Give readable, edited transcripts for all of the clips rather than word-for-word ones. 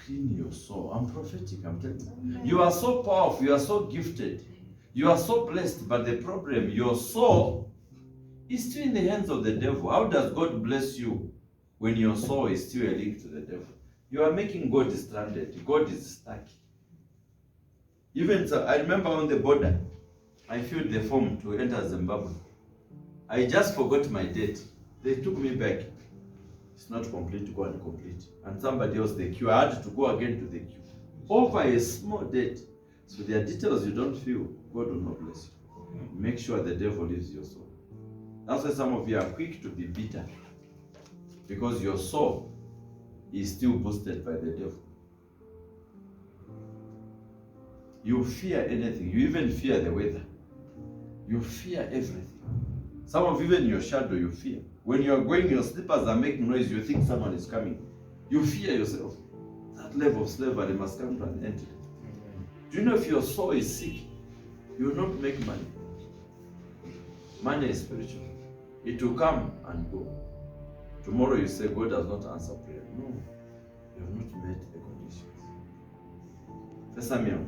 clean your soul. I'm prophetic, I'm telling you. You are so powerful, you are so gifted, you are so blessed, but the problem, your soul is still in the hands of the devil. How does God bless you when your soul is still a link to the devil? You are making God stranded. God is stuck. Even so, I remember on the border, I filled the form to enter Zimbabwe. I just forgot my date. They took me back. It's not complete, go and complete. And somebody else, the queue. I had to go again to the queue. Over a small date. So there are details you don't feel. God will not bless you. Make sure the devil leaves your soul. That's why some of you are quick to be bitter. Because your soul is still boosted by the devil. You fear anything. You even fear the weather. You fear everything. Some of even your shadow you fear. When you are going, your slippers are making noise, you think someone is coming. You fear yourself. That level of slavery must come to an end. Do you know if your soul is sick, you will not make money? Money is spiritual. It will come and go. Tomorrow you say God does not answer prayer. No, you have not met the conditions. First Samuel.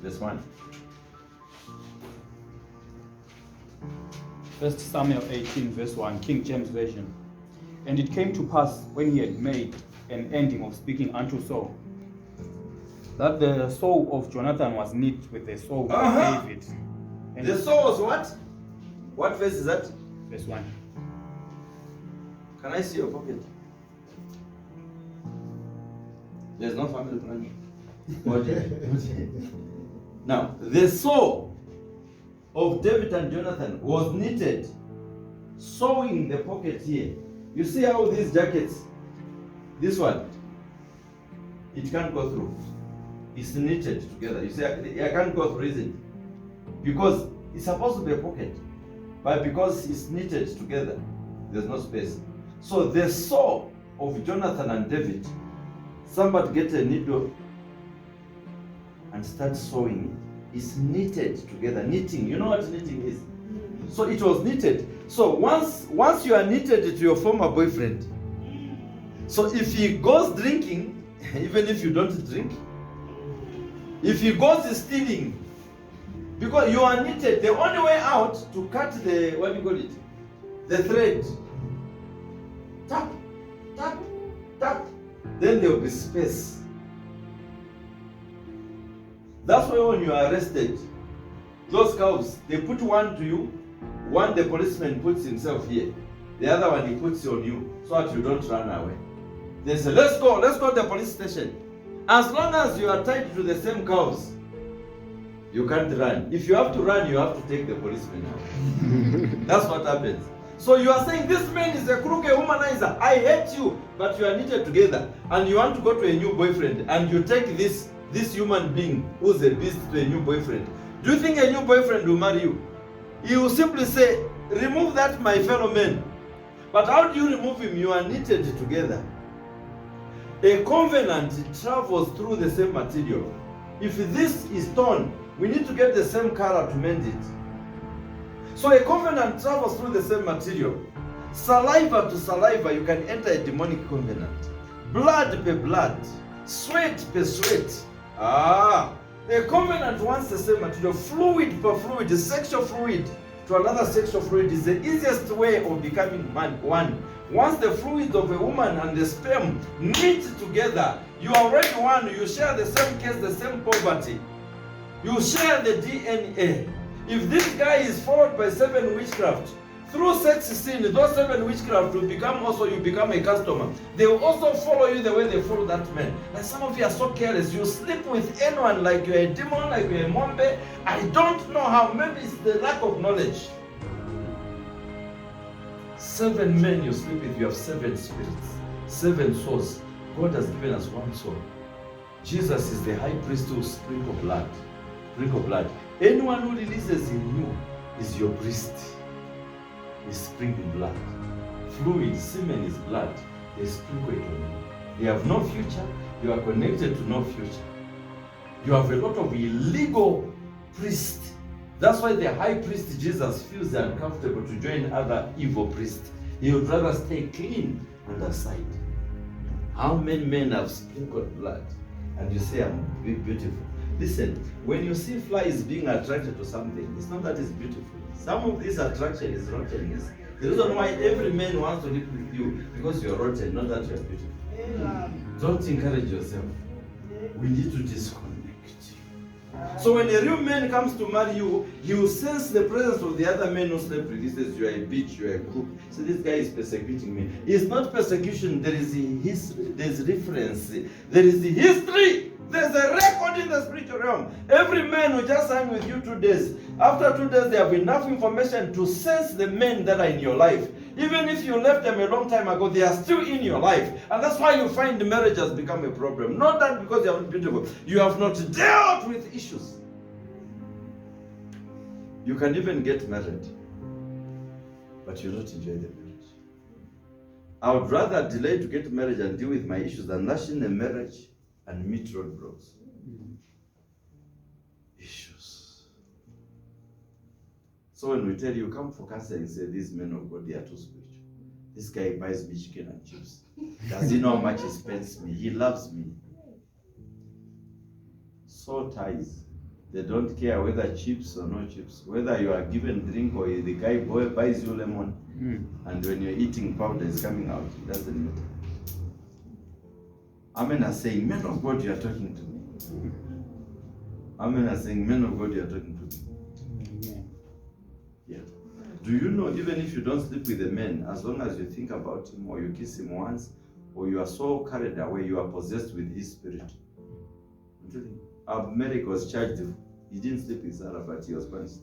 Verse 1. 1 Samuel 18, verse 1, King James Version. And it came to pass, when he had made an ending of speaking unto Saul, that the soul of Jonathan was knit with the soul of David. And the soul was what? What verse is that? Verse 1. Can I see your pocket? There's no family planning. Now, the soul of David and Jonathan was knitted, sewing the pocket here. You see how these jackets, this one, it can't go through. It's knitted together. You see, I can't go through, is it? Because it's supposed to be a pocket, but because it's knitted together, there's no space. So the soul of Jonathan and David, somebody get a needle and start sewing it. It's knitted together. Knitting, you know what knitting is? So it was knitted. So once you are knitted to your former boyfriend, so if he goes drinking, even if you don't drink, if he goes stealing, because you are knitted, the only way out to cut the, what do you call it? The thread. Tap, tap, tap. Then there will be space. That's why when you are arrested, those cows, they put one to you, one the policeman puts himself here, the other one he puts on you, so that you don't run away. They say, let's go to the police station. As long as you are tied to the same cows, you can't run. If you have to run, you have to take the policeman out. That's what happens. So you are saying this man is a crooked womanizer. I hate you, but you are knitted together, and you want to go to a new boyfriend, and you take this human being who's a beast to a new boyfriend. Do you think a new boyfriend will marry you? He will simply say, remove that, my fellow man. But how do you remove him? You are knitted together. A covenant travels through the same material. If this is torn, we need to get the same color to mend it. So a covenant travels through the same material. Saliva to saliva, you can enter a demonic covenant. Blood per blood, sweat per sweat. A covenant wants the same material. Fluid per fluid, the sexual fluid to another sexual fluid is the easiest way of becoming one. Once the fluids of a woman and the sperm meet together, you are already one. You share the same case, the same poverty. You share the DNA. If this guy is followed by 7 witchcraft, through sex sin, those 7 witchcraft will become also, you become a customer. They will also follow you the way they follow that man. And some of you are so careless. You sleep with anyone like you're a demon, like you're a mombe. I don't know how. Maybe it's the lack of knowledge. 7 men you sleep with, you have 7 spirits, 7 souls. God has given us 1 soul. Jesus is the high priest who sprinkles blood. Sprinkle blood. Anyone who releases in you is your priest. Is sprinkling blood. Fluid, semen is blood. They sprinkle it on you. They have no future. You are connected to no future. You have a lot of illegal priests That's why the high priest Jesus feels uncomfortable to join other evil priests. He would rather stay clean on the side. How many men have sprinkled blood and you say, I'm beautiful? Listen, when you see flies being attracted to something, it's not that it's beautiful. Some of this attraction is rottenness. The reason why every man wants to live with you because you're rotten, not that you're beautiful. Don't encourage yourself. We need to disconnect. So when a real man comes to marry you, he will sense the presence of the other men who slept with you. He says, you are a bitch, you are a crook. So this guy is persecuting me. It's not persecution, there is history, there's reference, there is history. There's a record in the spiritual realm. Every man who just hang with you 2 days, after 2 days they have enough information to sense the men that are in your life. Even if you left them a long time ago, they are still in your life. And that's why you find the marriage has become a problem. Not that because you are not beautiful. You have not dealt with issues. You can even get married, but you not enjoy the marriage. I would rather delay to get married and deal with my issues than rush in a marriage and meet roadblocks. Issues. So when we tell you, come for counseling, say, these men of God, they are too spiritual. This guy buys me chicken and chips. Does he know how much he spends me? He loves me. Soul ties. They don't care whether chips or no chips. Whether you are given drink or the guy boy buys you lemon, and when you're eating powder is coming out, it doesn't matter. Amen are saying, men of God, you are talking to me. Amen are saying, men of God, you are talking to me. Yeah. Do you know, even if you don't sleep with a man, as long as you think about him or you kiss him once, or you are so carried away, you are possessed with his spirit. Abimelech was charged. He didn't sleep with Sarah, but he was punished.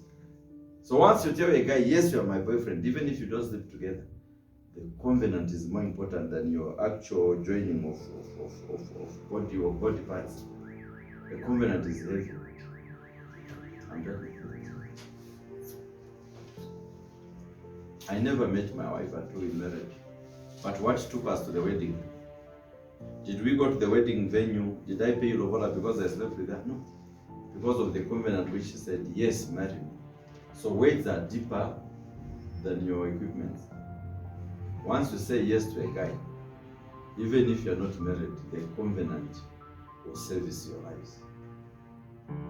So once you tell a guy, yes, you are my boyfriend, even if you don't sleep together, the covenant is more important than your actual joining of body or body parts. The covenant is heavy. I'm telling you. I never met my wife until we married. But what took us to the wedding? Did we go to the wedding venue? Did I pay Lovola because I slept with her? No. Because of the covenant which she said, yes, marry me. So weights are deeper than your equipment. Once you say yes to a guy, even if you're not married, the covenant will service your lives.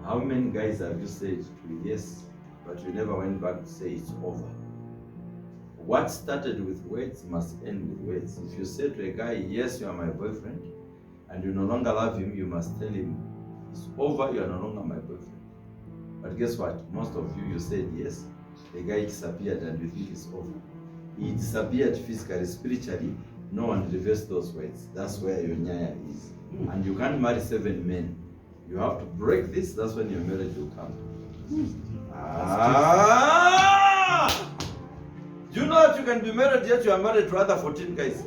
How many guys have you said to yes, but you never went back to say it's over? What started with words must end with words. If you say to a guy, yes, you are my boyfriend, and you no longer love him, you must tell him, it's over, you are no longer my boyfriend. But guess what? Most of you said yes, the guy disappeared and you think it's over. He disappeared physically, spiritually, no one reversed those words. That's where your nyaya is. And you can't marry 7 men. You have to break this, that's when your marriage will come. Do you know that you can be married yet you are married to other 14 guys?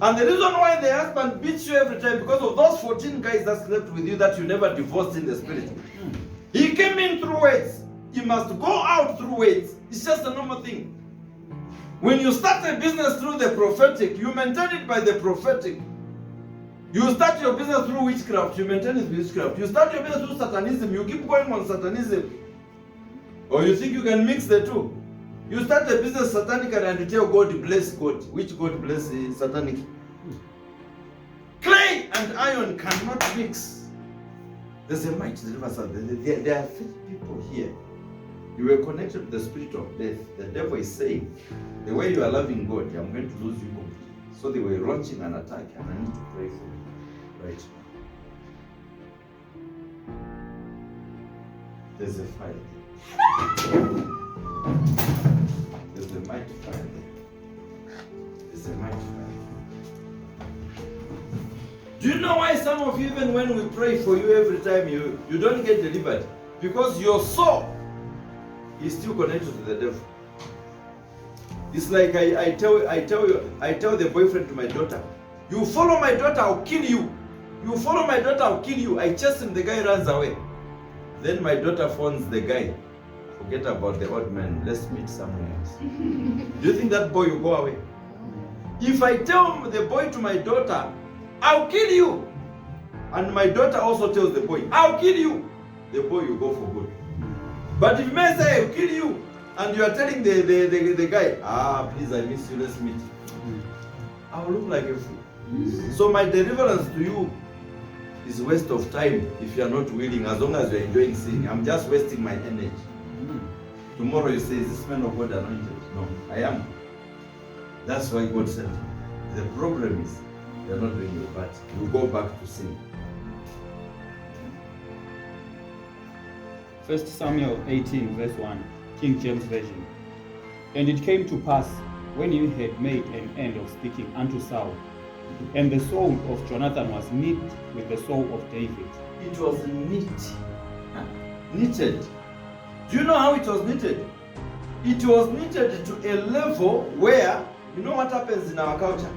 And the reason why the husband beats you every time because of those 14 guys that slept with you that you never divorced in the spirit. He came in through words. He must go out through words. It's just a normal thing. When you start a business through the prophetic, you maintain it by the prophetic. You start your business through witchcraft, you maintain it with witchcraft. You start your business through satanism, you keep going on satanism. Or you think you can mix the two. You start a business satanically and you tell God, bless God. Which God bless is satanic? Clay and iron cannot mix. There's a mighty deliverance. There are 3 people here. You were connected to the spirit of death. The devil is saying, the way you are loving God, I'm going to lose you completely. So they were launching an attack, and I need to pray for you right now. There's a fire. There's a mighty fire there. There's a mighty fire. Do you know why some of you, even when we pray for you every time, you don't get delivered? Because your soul is still connected to the devil. It's like I tell the boyfriend to my daughter, you follow my daughter, I'll kill you. You follow my daughter, I'll kill you. I chase him, the guy runs away. Then my daughter phones the guy. Forget about the old man, let's meet somewhere else. Do you think that boy will go away? If I tell the boy to my daughter, I'll kill you, and my daughter also tells the boy, I'll kill you, the boy will go for good. But if men say, I'll kill you, and you are telling the guy, please, I miss you, let's meet. I will look like a fool. So my deliverance to you is a waste of time if you are not willing, as long as you are enjoying sin. I'm just wasting my energy. Tomorrow you say, is this man of God anointed? No, I am. That's why God said, the problem is, you are not doing your part. You go back to sin. 1 Samuel 18 verse 1, King James Version. And it came to pass, when he had made an end of speaking unto Saul, and the soul of Jonathan was knit with the soul of David. It was knitted. Do you know how it was knitted? It was knitted to a level where, you know what happens in our culture?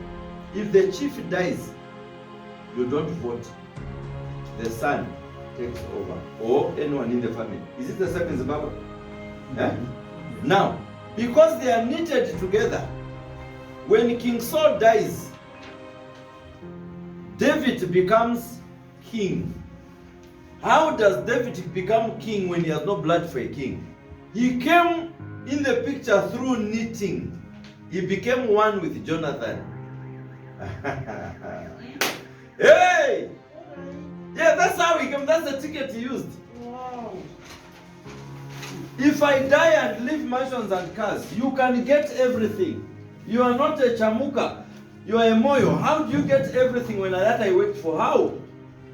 If the chief dies, you don't vote. The son takes over, or anyone in the family. Is it the same in Zimbabwe? Now, because they are knitted together, when King Saul dies, David becomes king. How does David become king when he has no blood for a king? He came in the picture through knitting. He became one with Jonathan. Hey! Yeah, that's how he came. That's the ticket he used. Wow. If I die and leave mansions and cars, you can get everything. You are not a chamuka. You are a moyo. How do you get everything when that I worked for? How?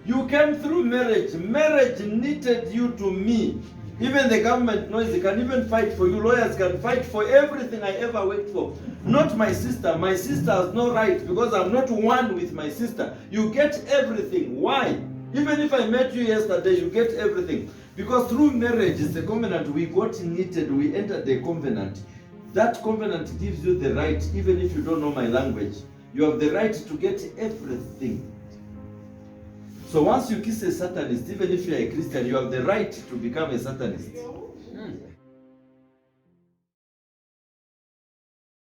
You came through marriage. Marriage knitted you to me. Even the government knows they can even fight for you. Lawyers can fight for everything I ever worked for. Not my sister. My sister has no right because I'm not one with my sister. You get everything. Why? Even if I met you yesterday, you get everything. Because through marriage, it's a covenant. We got knitted. We entered the covenant. That covenant gives you the right, even if you don't know my language. You have the right to get everything. So once you kiss a Satanist, even if you are a Christian, you have the right to become a Satanist.